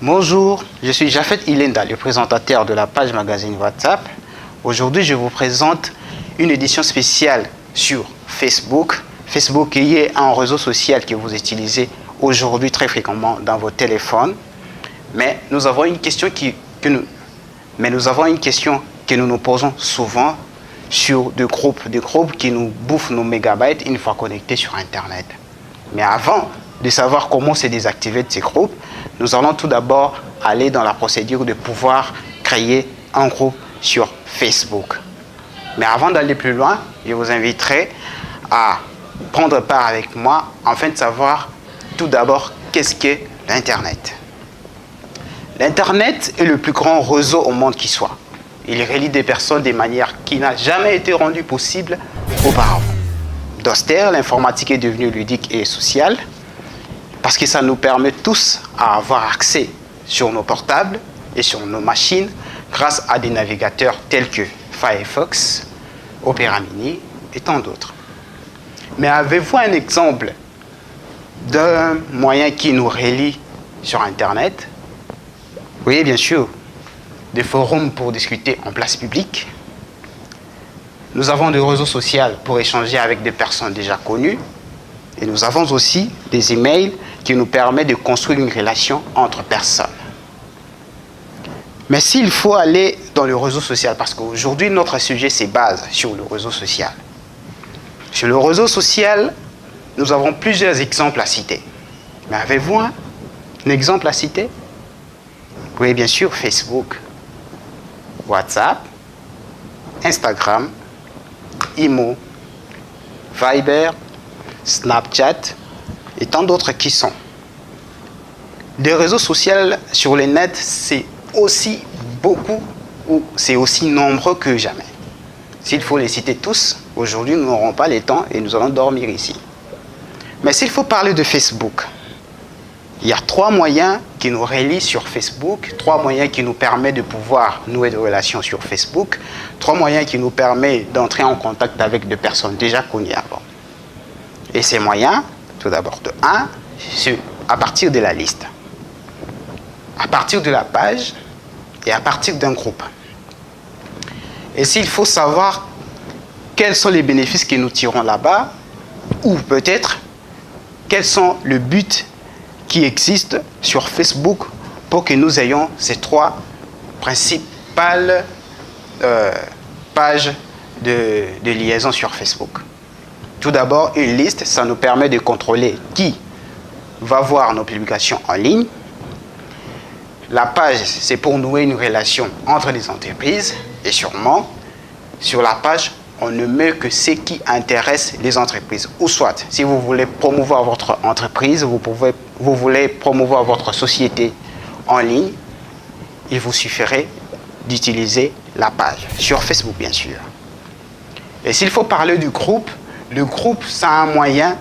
Bonjour, je suis Jafet Ilenda, le présentateur de la page magazine WhatsApp. Aujourd'hui, je vous présente une édition spéciale sur Facebook. Facebook qui est un réseau social que vous utilisez aujourd'hui très fréquemment dans vos téléphones. Mais nous avons une question que nous nous posons souvent sur des groupes qui nous bouffent nos mégabytes une fois connectés sur Internet. Mais avant de savoir comment se désactiver de ces groupes, nous allons tout d'abord aller dans la procédure de pouvoir créer un groupe sur Facebook. Mais avant d'aller plus loin, je vous inviterai à prendre part avec moi afin de savoir tout d'abord qu'est-ce qu'est l'Internet. L'Internet est le plus grand réseau au monde qui soit. Il relie des personnes de manière qui n'a jamais été rendue possible auparavant. D'austère, l'informatique est devenue ludique et sociale parce que ça nous permet tous à avoir accès sur nos portables et sur nos machines grâce à des navigateurs tels que Firefox, Opera Mini et tant d'autres. Mais avez-vous un exemple d'un moyen qui nous relie sur Internet? Oui, bien sûr. Des forums pour discuter en place publique. Nous avons des réseaux sociaux pour échanger avec des personnes déjà connues. Et nous avons aussi des emails qui nous permettent de construire une relation entre personnes. Mais s'il faut aller dans le réseau social, parce qu'aujourd'hui notre sujet se base sur le réseau social. Sur le réseau social, nous avons plusieurs exemples à citer. Mais avez-vous un exemple à citer? Oui, bien sûr, Facebook, WhatsApp, Instagram, Imo, Viber, Snapchat et tant d'autres qui sont. Des réseaux sociaux sur le net, c'est aussi beaucoup ou c'est aussi nombreux que jamais. S'il faut les citer tous, aujourd'hui nous n'aurons pas le temps et nous allons dormir ici. Mais s'il faut parler de Facebook, il y a 3 moyens qui nous relient sur Facebook, 3 moyens qui nous permettent de pouvoir nouer des relations sur Facebook, 3 moyens qui nous permettent d'entrer en contact avec des personnes déjà connues avant. Et ces moyens, tout d'abord de 1, c'est à partir de la liste, à partir de la page et à partir d'un groupe. Et s'il faut savoir quels sont les bénéfices que nous tirons là-bas, ou peut-être quels sont les buts qui existent sur Facebook pour que nous ayons ces 3 principales pages de liaison sur Facebook. Tout d'abord, une liste, ça nous permet de contrôler qui va voir nos publications en ligne. La page, c'est pour nouer une relation entre les entreprises. Et sûrement, sur la page, on ne met que ce qui intéresse les entreprises. Ou soit, si vous voulez promouvoir votre entreprise, vous voulez promouvoir votre société en ligne, il vous suffirait d'utiliser la page, sur Facebook bien sûr. Et s'il faut parler du groupe, le groupe, c'est un moyen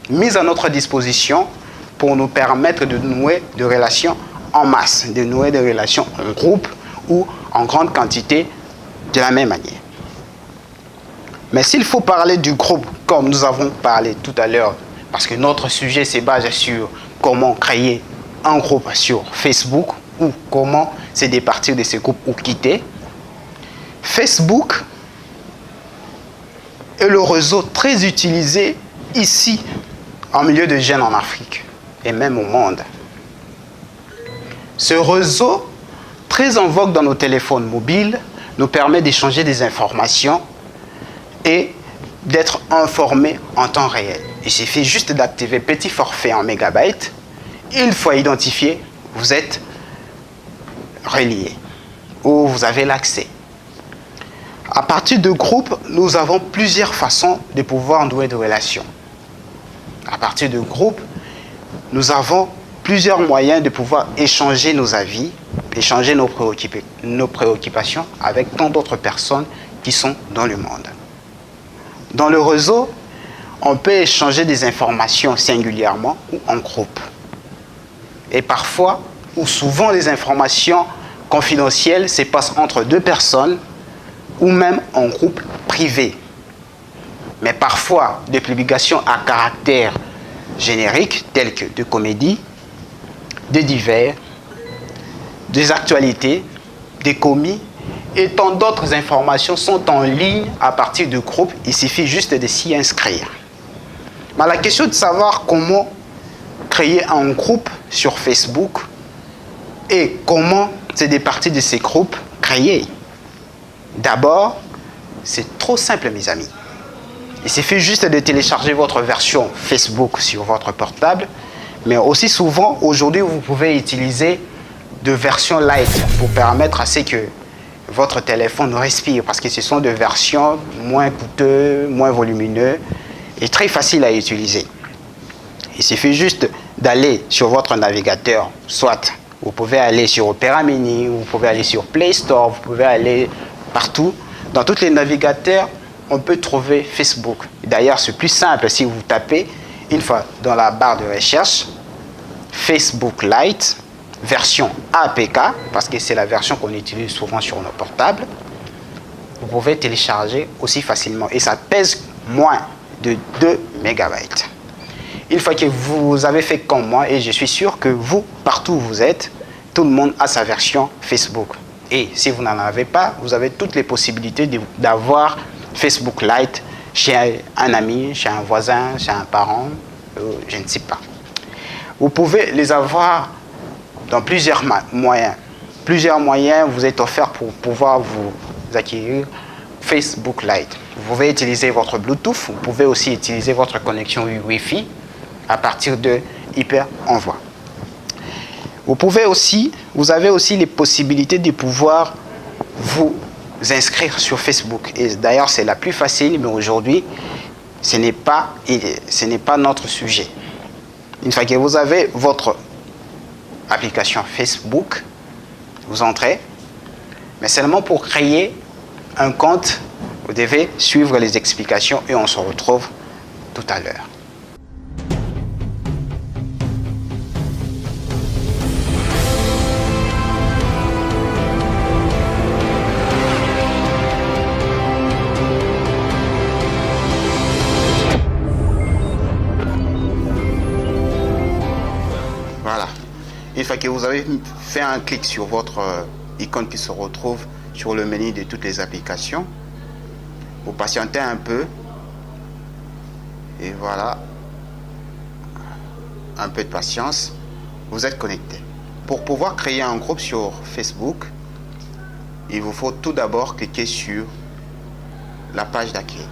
mis à notre disposition pour nous permettre de nouer des relations en masse, de nouer des relations en groupe ou en grande quantité de la même manière. Mais s'il faut parler du groupe, comme nous avons parlé tout à l'heure, parce que notre sujet se base sur comment créer un groupe sur Facebook ou comment se départir de ce groupe ou quitter, Facebook est le réseau très utilisé ici, en milieu de jeunes en Afrique et même au monde. Ce réseau, très en vogue dans nos téléphones mobiles, nous permet d'échanger des informations et d'être informés en temps réel. Il suffit juste d'activer petit forfait en mégabytes. Une fois identifié, vous êtes relié ou vous avez l'accès. À partir de groupes, nous avons plusieurs façons de pouvoir nouer des relations. À partir de groupes, nous avons plusieurs moyens de pouvoir échanger nos avis, échanger nos préoccupations avec tant d'autres personnes qui sont dans le monde. Dans le réseau, on peut échanger des informations singulièrement ou en groupe. Et parfois, ou souvent, les informations confidentielles se passent entre 2 personnes ou même en groupe privé. Mais parfois, des publications à caractère générique, telles que de comédie, de divers, des actualités, des commis et tant d'autres informations sont en ligne à partir de groupes. Il suffit juste de s'y inscrire. Mais la question de savoir comment créer un groupe sur Facebook et comment c'est des parties de ces groupes créés. D'abord, c'est trop simple, mes amis. Il suffit juste de télécharger votre version Facebook sur votre portable, mais aussi souvent, aujourd'hui, vous pouvez utiliser de versions light pour permettre à ce que votre téléphone respire, parce que ce sont des versions moins coûteuses, moins volumineuses et très faciles à utiliser. Il suffit juste d'aller sur votre navigateur, soit vous pouvez aller sur Opera Mini, vous pouvez aller sur Play Store, vous pouvez aller partout. Dans tous les navigateurs, on peut trouver Facebook. D'ailleurs, c'est plus simple si vous tapez une fois dans la barre de recherche Facebook Lite, version APK, parce que c'est la version qu'on utilise souvent sur nos portables. Vous pouvez télécharger aussi facilement et ça pèse moins de 2 MB. Une fois que vous avez fait comme moi, et je suis sûr que vous, partout où vous êtes, tout le monde a sa version Facebook. Et si vous n'en avez pas, vous avez toutes les possibilités d'avoir Facebook Lite chez un ami, chez un voisin, chez un parent, je ne sais pas. Vous pouvez les avoir dans plusieurs moyens. Plusieurs moyens vous est offert pour pouvoir vous acquérir Facebook Lite. Vous pouvez utiliser votre Bluetooth, vous pouvez aussi utiliser votre connexion Wi-Fi à partir de Hyper Envoi. Vous avez aussi les possibilités de pouvoir vous inscrire sur Facebook. Et d'ailleurs, c'est la plus facile, mais aujourd'hui, ce n'est pas notre sujet. Une fois que vous avez votre application Facebook, vous entrez, mais seulement pour créer un compte, vous devez suivre les explications et on se retrouve tout à l'heure. Voilà. Une fois que vous avez fait un clic sur votre icône qui se retrouve sur le menu de toutes les applications, vous patientez un peu et voilà, un peu de patience, vous êtes connecté. Pour pouvoir créer un groupe sur Facebook, il vous faut tout d'abord cliquer sur la page d'accueil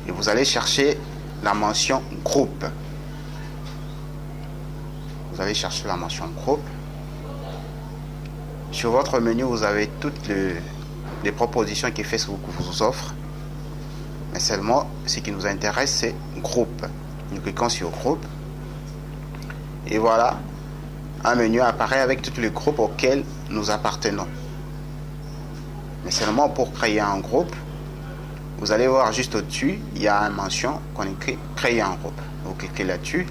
et vous allez chercher la mention groupe. Vous allez chercher la mention groupe. Sur votre menu, vous avez toutes les propositions que Facebook vous offre. Mais seulement, ce qui nous intéresse, c'est groupe. Nous cliquons sur groupe. Et voilà, un menu apparaît avec tous les groupes auxquels nous appartenons. Mais seulement pour créer un groupe, vous allez voir juste au-dessus, il y a une mention qu'on écrit créer un groupe. Vous cliquez là-dessus.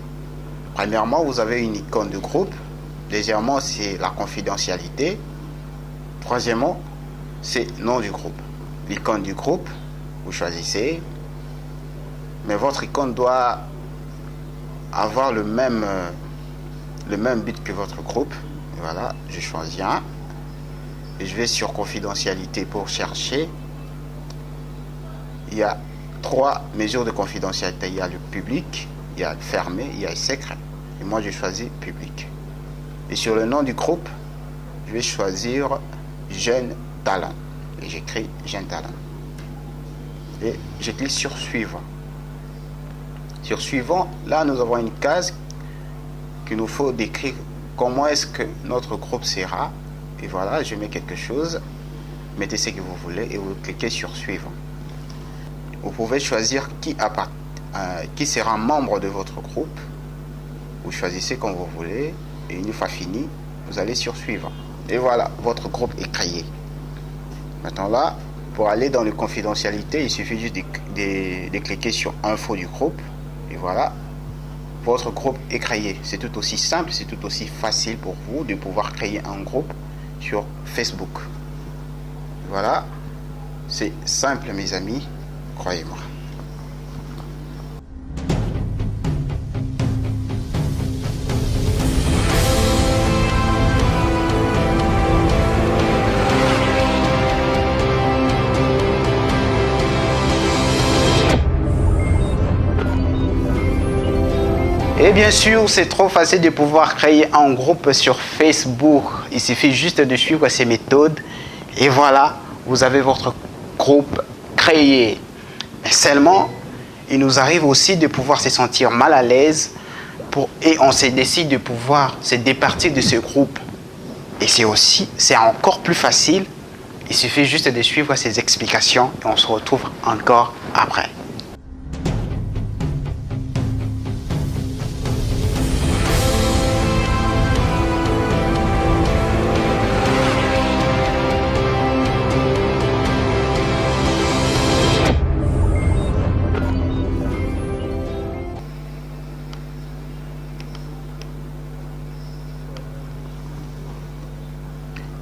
Premièrement, vous avez une icône de groupe. Deuxièmement, c'est la confidentialité. Troisièmement, c'est nom du groupe. L'icône du groupe, vous choisissez. Mais votre icône doit avoir le même but que votre groupe. Et voilà, je choisis un. Et je vais sur confidentialité pour chercher. Il y a 3 mesures de confidentialité. Il y a le public, il y a le fermé, il y a le secret. Et moi, je choisis public. Et sur le nom du groupe, je vais choisir Jeune Talent. Et j'écris Jeune Talent. Et je clique sur Suivant. Sur Suivant, là, nous avons une case qu'il nous faut décrire comment est-ce que notre groupe sera. Et voilà, je mets quelque chose. Mettez ce que vous voulez et vous cliquez sur Suivant. Vous pouvez choisir qui sera membre de votre groupe. Vous choisissez comme vous voulez. Et une fois fini, vous allez sur Suivant. Et voilà, votre groupe est créé. Maintenant là, pour aller dans les confidentialités, il suffit juste de cliquer sur Info du groupe. Et voilà, votre groupe est créé. C'est tout aussi simple, c'est tout aussi facile pour vous de pouvoir créer un groupe sur Facebook. Voilà, c'est simple mes amis, croyez-moi. bien sûr, c'est trop facile de pouvoir créer un groupe sur Facebook. Il suffit juste de suivre ces méthodes et voilà, vous avez votre groupe créé. Mais seulement, il nous arrive aussi de pouvoir se sentir mal à l'aise et on se décide de pouvoir se départir de ce groupe. Et c'est encore plus facile. Il suffit juste de suivre ces explications et on se retrouve encore après.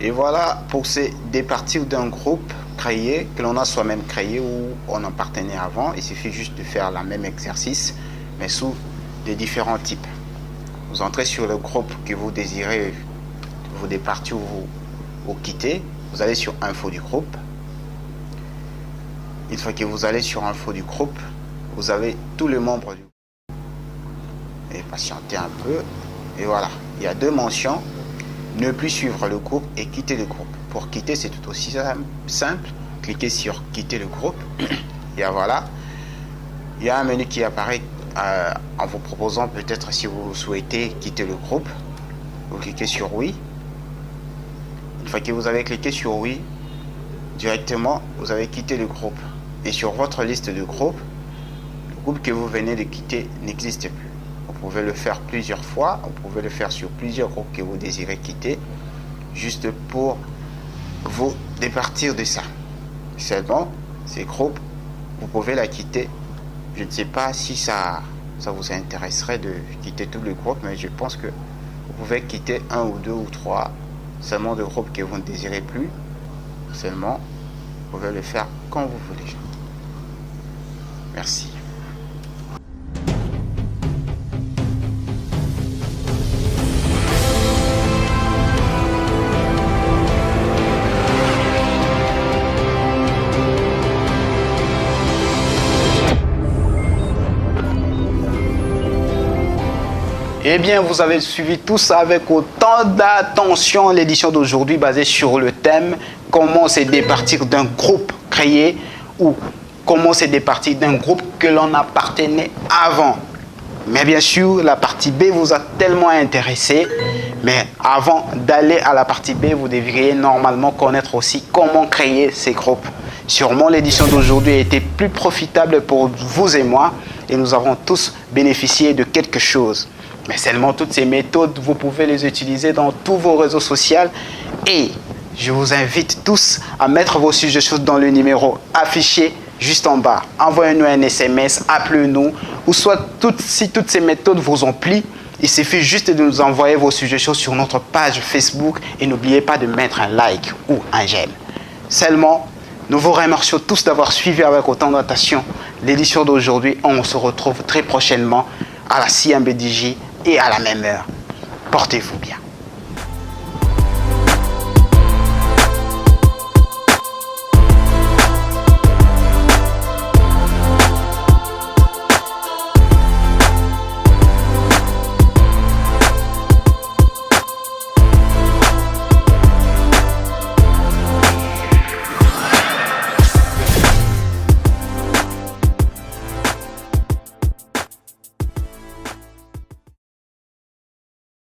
Et voilà pour se départir d'un groupe créé, que l'on a soi-même créé ou on en appartenait avant. Il suffit juste de faire le même exercice, mais sous de différents types. Vous entrez sur le groupe que vous désirez vous départir ou quitter. Vous allez sur Info du groupe. Une fois que vous allez sur Info du groupe, vous avez tous les membres du groupe. Et patientez un peu. Et voilà, il y a deux mentions. Ne plus suivre le groupe et quitter le groupe. Pour quitter, c'est tout aussi simple. Cliquez sur quitter le groupe. Et voilà. Il y a un menu qui apparaît en vous proposant peut-être si vous souhaitez quitter le groupe. Vous cliquez sur oui. Une fois que vous avez cliqué sur oui, directement, vous avez quitté le groupe. Et sur votre liste de groupes, le groupe que vous venez de quitter n'existe plus. Vous pouvez le faire plusieurs fois, vous pouvez le faire sur plusieurs groupes que vous désirez quitter, juste pour vous départir de ça. Seulement, ces groupes, vous pouvez la quitter. Je ne sais pas si ça vous intéresserait de quitter tous les groupes, mais je pense que vous pouvez quitter un ou deux ou trois seulement de groupes que vous ne désirez plus. Seulement, vous pouvez le faire quand vous voulez. Merci. Eh bien, vous avez suivi tout ça avec autant d'attention. L'édition d'aujourd'hui basée sur le thème « Comment se départir d'un groupe créé » ou « Comment se départir d'un groupe que l'on appartenait avant ». Mais bien sûr, la partie B vous a tellement intéressé. Mais avant d'aller à la partie B, vous devriez normalement connaître aussi comment créer ces groupes. Sûrement, l'édition d'aujourd'hui a été plus profitable pour vous et moi. Et nous avons tous bénéficié de quelque chose. Mais seulement toutes ces méthodes, vous pouvez les utiliser dans tous vos réseaux sociaux. Et je vous invite tous à mettre vos suggestions dans le numéro affiché juste en bas. Envoyez-nous un SMS, appelez-nous. Ou soit, si toutes ces méthodes vous ont plu, il suffit juste de nous envoyer vos suggestions sur notre page Facebook. Et n'oubliez pas de mettre un like ou un j'aime. Seulement, nous vous remercions tous d'avoir suivi avec autant d'attention l'édition d'aujourd'hui. On se retrouve très prochainement à la CMBDJ et à la même heure. Portez-vous bien.